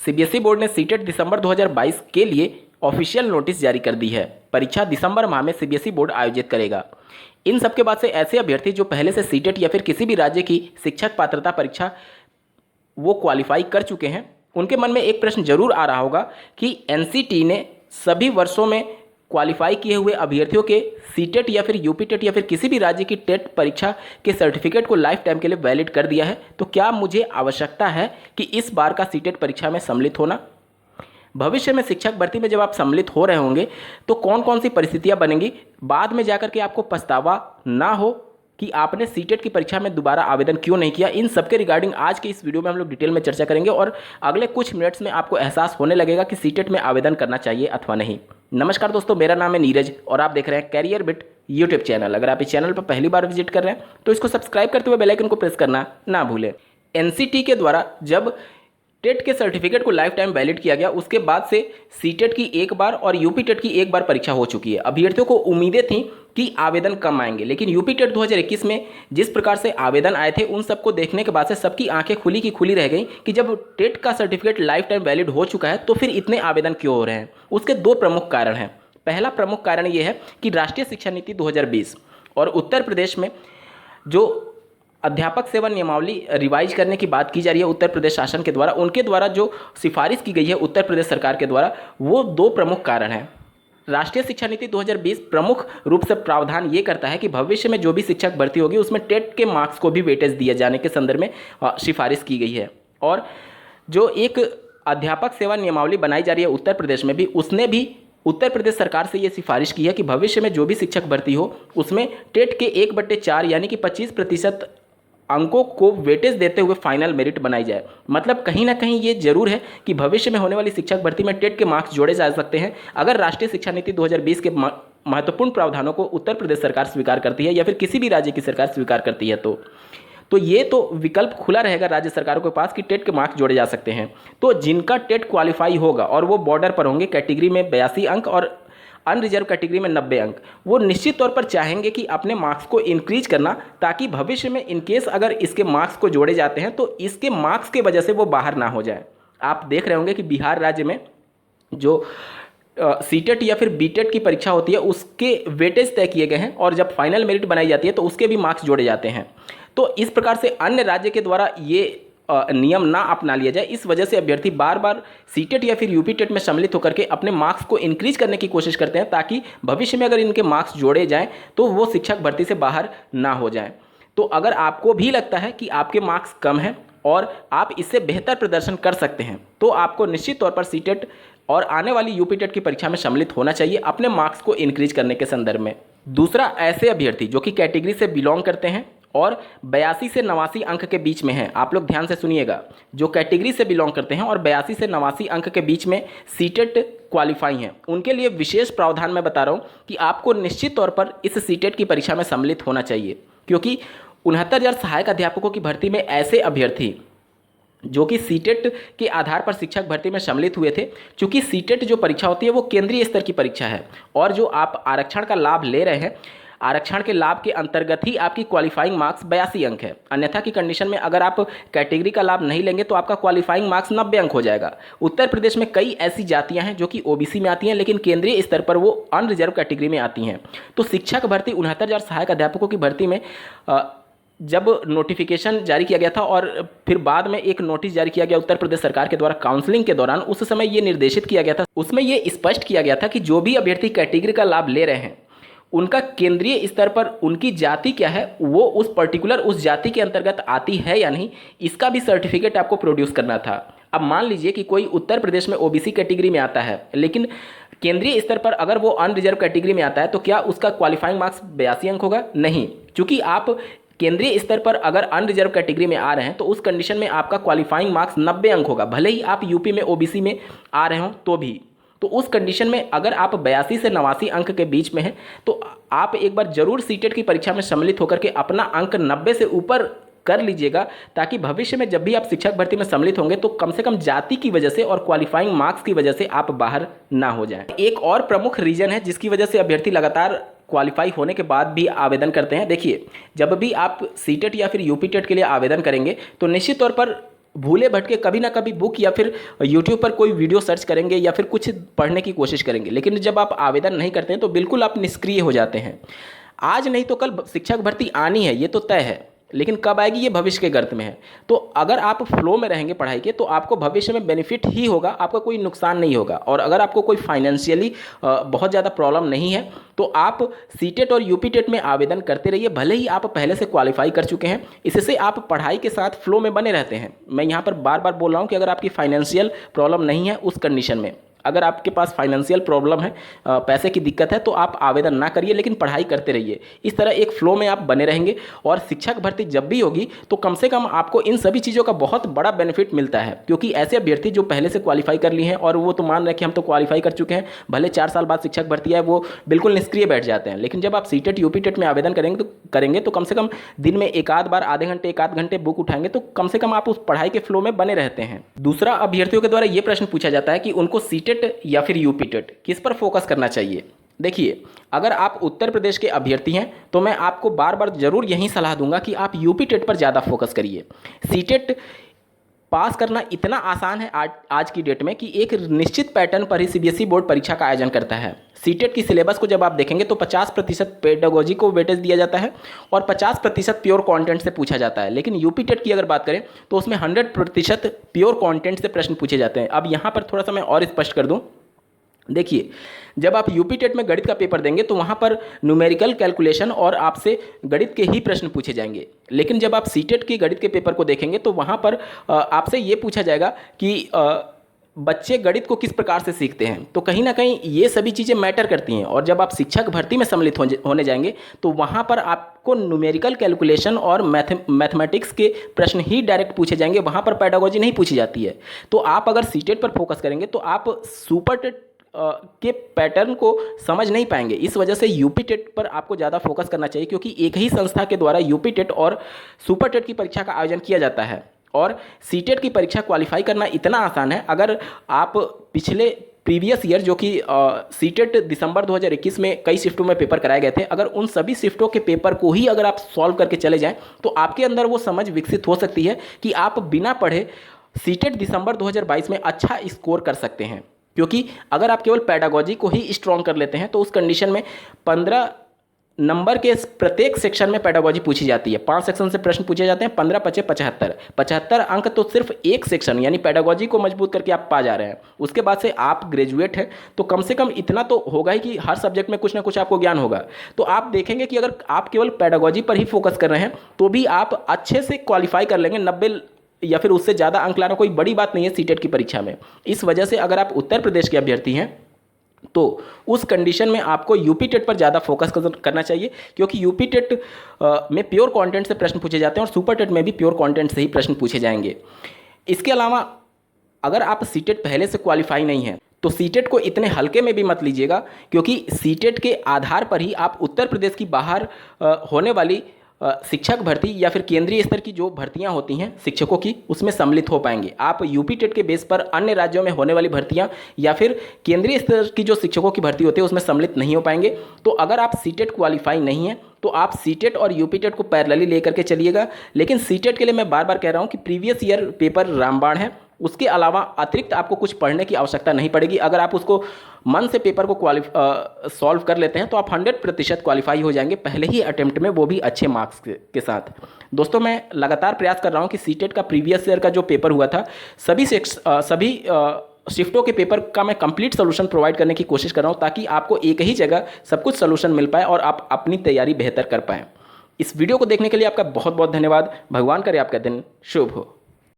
CBSE board ने CTET दिसंबर 2022 के लिए ऑफिशियल नोटिस जारी कर दी है। परीक्षा दिसंबर माह में सीबीएसई बोर्ड आयोजित करेगा। इन सबके बाद से ऐसे अभ्यर्थी जो पहले से सीटेट या फिर किसी भी राज्य की शिक्षक पात्रता परीक्षा वो क्वालिफाई कर चुके हैं, उनके मन में एक प्रश्न जरूर आ रहा होगा कि एनसीटी ने सभी वर्षों में क्वालिफाई किए हुए अभ्यर्थियों के सीटेट या फिर यूपीटेट या फिर किसी भी राज्य की टेट परीक्षा के सर्टिफिकेट को लाइफ टाइम के लिए वैलिड कर दिया है, तो क्या मुझे आवश्यकता है कि इस बार का सीटेट परीक्षा में सम्मिलित होना? भविष्य में शिक्षक भर्ती में जब आप सम्मिलित हो रहे होंगे तो कौन कौन सी परिस्थितियां बनेंगी, बाद में जाकर के आपको पछतावा ना हो कि आपने सीटेट की परीक्षा में दोबारा आवेदन क्यों नहीं किया। इन सबके रिगार्डिंग आज के इस वीडियो में हम लोग डिटेल में चर्चा करेंगे और अगले कुछ मिनट्स में आपको एहसास होने लगेगा कि सीटेट में आवेदन करना चाहिए अथवा नहीं। नमस्कार दोस्तों, मेरा नाम है नीरज और आप देख रहे हैं कैरियर बिट यूट्यूब चैनल। अगर आप इस चैनल पर पहली बार विजिट कर रहे हैं तो इसको सब्सक्राइब करते हुए बेल आइकन को प्रेस करना ना भूलें। एनसीटी के द्वारा जब टेट के सर्टिफिकेट को लाइफ टाइम वैलिड किया गया, उसके बाद से सीटेट की एक बार और यूपी टेट की एक बार परीक्षा हो चुकी है। अभ्यर्थियों को उम्मीदें थी कि आवेदन कम आएंगे, लेकिन यूपी टेट 2021 में जिस प्रकार से आवेदन आए थे उन सबको देखने के बाद से सबकी आंखें खुली की खुली रह गई कि जब टेट का सर्टिफिकेट लाइफ टाइम वैलिड हो चुका है तो फिर इतने आवेदन क्यों हो रहे हैं। उसके दो प्रमुख कारण हैं। पहला प्रमुख कारण ये है कि राष्ट्रीय शिक्षा नीति 2020 और उत्तर प्रदेश में जो अध्यापक सेवा नियमावली रिवाइज करने की बात की जा रही है उत्तर प्रदेश शासन के द्वारा, उनके द्वारा जो सिफारिश की गई है उत्तर प्रदेश सरकार के द्वारा, वो दो प्रमुख कारण हैं। राष्ट्रीय शिक्षा नीति 2020 प्रमुख रूप से प्रावधान ये करता है कि भविष्य में जो भी शिक्षक भर्ती होगी उसमें टेट के मार्क्स को भी वेटेज दिए जाने के संदर्भ में सिफारिश की गई है। और जो एक अध्यापक सेवा नियमावली बनाई जा रही है उत्तर प्रदेश में भी, उसने भी उत्तर प्रदेश सरकार से ये सिफारिश की है कि भविष्य में जो भी शिक्षक भर्ती हो उसमें टेट के 1/4 यानी कि 25% अंकों को वेटेज देते हुए फाइनल मेरिट बनाई जाए। मतलब कहीं ना कहीं ये जरूर है कि भविष्य में होने वाली शिक्षक भर्ती में टेट के मार्क्स जोड़े जा सकते हैं अगर राष्ट्रीय शिक्षा नीति 2020 के महत्वपूर्ण प्रावधानों को उत्तर प्रदेश सरकार स्वीकार करती है या फिर किसी भी राज्य की सरकार स्वीकार करती है। तो ये तो विकल्प खुला रहेगा राज्य सरकारों के पास कि टेट के मार्क्स जोड़े जा सकते हैं। तो जिनका टेट क्वालिफाई होगा और वो बॉर्डर पर होंगे, कैटेगरी में 82 अंक और अनरिजर्व कैटेगरी में 90 अंक, वो निश्चित तौर पर चाहेंगे कि अपने मार्क्स को इंक्रीज करना, ताकि भविष्य में इनकेस अगर इसके मार्क्स को जोड़े जाते हैं तो इसके मार्क्स के वजह से वो बाहर ना हो जाए। आप देख रहे होंगे कि बिहार राज्य में जो सीटेट या फिर बीटेट की परीक्षा होती है उसके वेटेज तय किए गए हैं और जब फाइनल मेरिट बनाई जाती है तो उसके भी मार्क्स जोड़े जाते हैं। तो इस प्रकार से अन्य राज्य के द्वारा ये नियम ना अपना लिया जाए, इस वजह से अभ्यर्थी बार बार सीटेट या फिर यूपी टेट में सम्मिलित होकर के अपने मार्क्स को इंक्रीज करने की कोशिश करते हैं ताकि भविष्य में अगर इनके मार्क्स जोड़े जाएं तो वो शिक्षक भर्ती से बाहर ना हो जाएं। तो अगर आपको भी लगता है कि आपके मार्क्स कम हैं और आप इससे बेहतर प्रदर्शन कर सकते हैं तो आपको निश्चित तौर पर सीटेट और आने वाली यूपी टेट की परीक्षा में सम्मिलित होना चाहिए अपने मार्क्स को इंक्रीज करने के संदर्भ में। दूसरा, ऐसे अभ्यर्थी जो कि कैटेगरी से बिलोंग करते हैं और 82 से 89 अंक के बीच में हैं, आप लोग ध्यान से सुनिएगा, जो कैटेगरी से बिलोंग करते हैं और 82 से 89 अंक के बीच में सीटेट क्वालिफाई हैं, उनके लिए विशेष प्रावधान मैं बता रहा हूं कि आपको निश्चित तौर पर इस सीटेट की परीक्षा में सम्मिलित होना चाहिए। क्योंकि 69,000 सहायक अध्यापकों की भर्ती में ऐसे अभ्यर्थी जो कि सीटेट के आधार पर शिक्षक भर्ती में सम्मिलित हुए थे, चूंकि सीटेट जो परीक्षा होती है वो केंद्रीय स्तर की परीक्षा है और जो आप आरक्षण का लाभ ले रहे हैं, आरक्षण के लाभ के अंतर्गत ही आपकी क्वालिफाइंग मार्क्स 82 अंक है। अन्यथा की कंडीशन में अगर आप कैटेगरी का लाभ नहीं लेंगे तो आपका क्वालिफाइंग मार्क्स 90 अंक हो जाएगा। उत्तर प्रदेश में कई ऐसी जातियां हैं जो कि ओबीसी में आती हैं लेकिन केंद्रीय स्तर पर वो अनरिजर्व कैटेगरी में आती हैं। तो शिक्षक भर्ती 69,000 सहायक अध्यापकों की भर्ती में जब नोटिफिकेशन जारी किया गया था और फिर बाद में एक नोटिस जारी किया गया उत्तर प्रदेश सरकार के द्वारा काउंसलिंग के दौरान, उस समय ये निर्देशित किया गया था, उसमें ये स्पष्ट किया गया था कि जो भी अभ्यर्थी कैटेगरी का लाभ ले रहे हैं उनका केंद्रीय स्तर पर उनकी जाति क्या है, वो उस पर्टिकुलर उस जाति के अंतर्गत आती है या नहीं, इसका भी सर्टिफिकेट आपको प्रोड्यूस करना था। अब मान लीजिए कि कोई उत्तर प्रदेश में ओबीसी कैटेगरी में आता है लेकिन केंद्रीय स्तर पर अगर वो अनरिजर्व कैटेगरी में आता है तो क्या उसका क्वालिफाइंग मार्क्स 82 अंक होगा? नहीं, क्योंकि आप केंद्रीय स्तर पर अगर अनरिजर्व कैटेगरी में आ रहे हैं तो उस कंडीशन में आपका क्वालिफाइंग मार्क्स 90 अंक होगा, भले ही आप यूपी में ओबीसी में आ रहे हो तो भी। तो उस कंडीशन में अगर आप 82 से 89 अंक के बीच में हैं तो आप एक बार जरूर सीटेट की परीक्षा में सम्मिलित होकर के अपना अंक 90 से ऊपर कर लीजिएगा, ताकि भविष्य में जब भी आप शिक्षक भर्ती में सम्मिलित होंगे तो कम से कम जाति की वजह से और क्वालिफाइंग मार्क्स की वजह से आप बाहर ना हो जाएं। एक और प्रमुख रीजन है जिसकी वजह से अभ्यर्थी लगातार क्वालिफाई होने के बाद भी आवेदन करते हैं। देखिए, जब भी आप सीटेट या फिर यूपी टेट के लिए आवेदन करेंगे तो निश्चित तौर पर भूले भटके कभी ना कभी बुक या फिर यूट्यूब पर कोई वीडियो सर्च करेंगे या फिर कुछ पढ़ने की कोशिश करेंगे, लेकिन जब आप आवेदन नहीं करते हैं तो बिल्कुल आप निष्क्रिय हो जाते हैं। आज नहीं तो कल शिक्षक भर्ती आनी है, ये तो तय है, लेकिन कब आएगी ये भविष्य के गर्त में है। तो अगर आप फ्लो में रहेंगे पढ़ाई के तो आपको भविष्य में बेनिफिट ही होगा, आपका कोई नुकसान नहीं होगा। और अगर आपको कोई फाइनेंशियली बहुत ज़्यादा प्रॉब्लम नहीं है तो आप सीटेट और यूपीटेट में आवेदन करते रहिए, भले ही आप पहले से क्वालिफाई कर चुके हैं। इससे आप पढ़ाई के साथ फ्लो में बने रहते हैं। मैं यहाँ पर बार बार बोल रहा हूँ कि अगर आपकी फाइनेंशियल प्रॉब्लम नहीं है, उस कंडीशन में अगर आपके पास फाइनेंशियल प्रॉब्लम है, पैसे की दिक्कत है, तो आप आवेदन ना करिए, लेकिन पढ़ाई करते रहिए। इस तरह एक फ्लो में आप बने रहेंगे और शिक्षक भर्ती जब भी होगी तो कम से कम आपको इन सभी चीज़ों का बहुत बड़ा बेनिफिट मिलता है। क्योंकि ऐसे अभ्यर्थी जो पहले से क्वालिफाई कर लिए हैं और वो तो मान रहे हैं कि हम तो क्वालिफाई कर चुके हैं, भले 4 साल बाद शिक्षक भर्ती है, वो बिल्कुल निष्क्रिय बैठ जाते हैं। लेकिन जब आप सीटेट यूपीटेट में आवेदन करेंगे तो कम से कम दिन में एक आध बार आधे घंटे एक आध घंटे बुक उठाएंगे तो कम से कम आप उस पढ़ाई के फ्लो में बने रहते हैं। दूसरा, अभ्यर्थियों के द्वारा ये प्रश्न पूछा जाता है कि उनको सीटेट या फिर यूपीटेट किस पर फोकस करना चाहिए। देखिए, अगर आप उत्तर प्रदेश के अभ्यर्थी हैं तो मैं आपको बार बार जरूर यही सलाह दूंगा कि आप यूपीटेट पर ज़्यादा फोकस करिए। सीटेट पास करना इतना आसान है आज की डेट में कि एक निश्चित पैटर्न पर ही सीबीएसई बोर्ड परीक्षा का आयोजन करता है। सीटेट की सिलेबस को जब आप देखेंगे तो 50% पेडागोजी को वेटेज दिया जाता है और 50% प्योर कंटेंट से पूछा जाता है। लेकिन यूपीटेट की अगर बात करें तो उसमें 100% प्योर कंटेंट से प्रश्न पूछे जाते हैं। अब यहाँ पर थोड़ा सा मैं और स्पष्ट कर दूँ। देखिए, जब आप यूपीटेट में गणित का पेपर देंगे तो वहाँ पर न्यूमेरिकल कैलकुलेशन और आपसे गणित के ही प्रश्न पूछे जाएंगे। लेकिन जब आप सीटेट के गणित के पेपर को देखेंगे तो वहाँ पर आपसे ये पूछा जाएगा कि बच्चे गणित को किस प्रकार से सीखते हैं। तो कहीं ना कहीं ये सभी चीज़ें मैटर करती हैं। और जब आप शिक्षक भर्ती में सम्मिलित होने जाएंगे तो वहाँ पर आपको न्यूमेरिकल कैलकुलेशन और मैथमेटिक्स के प्रश्न ही डायरेक्ट पूछे जाएंगे, वहाँ पर पेडागोजी नहीं पूछी जाती है। तो आप अगर सीटेट पर फोकस करेंगे तो आप सुपरटेट के पैटर्न को समझ नहीं पाएंगे। इस वजह से यूपीटेट पर आपको ज़्यादा फोकस करना चाहिए, क्योंकि एक ही संस्था के द्वारा यूपीटेट और सुपरटेट की परीक्षा का आयोजन किया जाता है। और सीटेट की परीक्षा क्वालिफाई करना इतना आसान है। अगर आप पिछले प्रीवियस ईयर जो कि सीटेट दिसंबर 2021 में कई शिफ्टों में पेपर कराए गए थे, अगर उन सभी शिफ्टों के पेपर को ही अगर आप सॉल्व करके चले जाएं तो आपके अंदर वो समझ विकसित हो सकती है कि आप बिना पढ़े सीटेट दिसंबर 2022 में अच्छा स्कोर कर सकते हैं। क्योंकि अगर आप केवल पेडागोजी को ही स्ट्रॉन्ग कर लेते हैं तो उस कंडीशन में 15 नंबर के प्रत्येक सेक्शन में पेडागोजी पूछी जाती है। 5 सेक्शन से प्रश्न पूछे जाते हैं, 15 × 5 = 75 अंक तो सिर्फ एक सेक्शन यानी पेडागोजी को मजबूत करके आप पा जा रहे हैं। उसके बाद से आप ग्रेजुएट हैं तो कम से कम इतना तो होगा ही कि हर सब्जेक्ट में कुछ ना कुछ आपको ज्ञान होगा। तो आप देखेंगे कि अगर आप केवल पेडागोजी पर ही फोकस कर रहे हैं तो भी आप अच्छे से क्वालिफाई कर लेंगे। 90 या फिर उससे ज़्यादा अंक लाना कोई बड़ी बात नहीं है सीटेट की परीक्षा में। इस वजह से अगर आप उत्तर प्रदेश के अभ्यर्थी हैं तो उस कंडीशन में आपको यूपीटेट पर ज़्यादा फोकस करना चाहिए, क्योंकि यूपीटेट में प्योर कंटेंट से प्रश्न पूछे जाते हैं और सुपरटेट में भी प्योर कंटेंट से ही प्रश्न पूछे जाएंगे। इसके अलावा अगर आप सीटेट पहले से क्वालिफाई नहीं है तो सीटेट को इतने हल्के में भी मत लीजिएगा, क्योंकि सीटेट के आधार पर ही आप उत्तर प्रदेश की बाहर होने वाली शिक्षक भर्ती या फिर केंद्रीय स्तर की जो भर्तियां होती हैं शिक्षकों की, उसमें सम्मिलित हो पाएंगे। आप यूपीटेट के बेस पर अन्य राज्यों में होने वाली भर्तियां या फिर केंद्रीय स्तर की जो शिक्षकों की भर्ती होती है उसमें सम्मिलित नहीं हो पाएंगे। तो अगर आप सीटेट क्वालिफाई नहीं है तो आप सीटेट और यूपीटेट को पैरेलली लेकर के चलिएगा। लेकिन सीटेट के लिए मैं बार बार कह रहा हूँ कि प्रीवियस ईयर पेपर रामबाण है, उसके अलावा अतिरिक्त आपको कुछ पढ़ने की आवश्यकता नहीं पड़ेगी। अगर आप उसको मन से पेपर को सॉल्व कर लेते हैं तो आप 100% क्वालिफाई हो जाएंगे पहले ही अटेम्प्ट में, वो भी अच्छे मार्क्स के साथ। दोस्तों, मैं लगातार प्रयास कर रहा हूं कि सीटेट का प्रीवियस ईयर का जो पेपर हुआ था सभी शिफ्टों के पेपर का मैं कंप्लीट सोल्यूशन प्रोवाइड करने की कोशिश कर रहा हूं, ताकि आपको एक ही जगह सब कुछ सोल्यूशन मिल पाए और आप अपनी तैयारी बेहतर कर पाएँ। इस वीडियो को देखने के लिए आपका बहुत बहुत धन्यवाद। भगवान करे आपका दिन शुभ हो।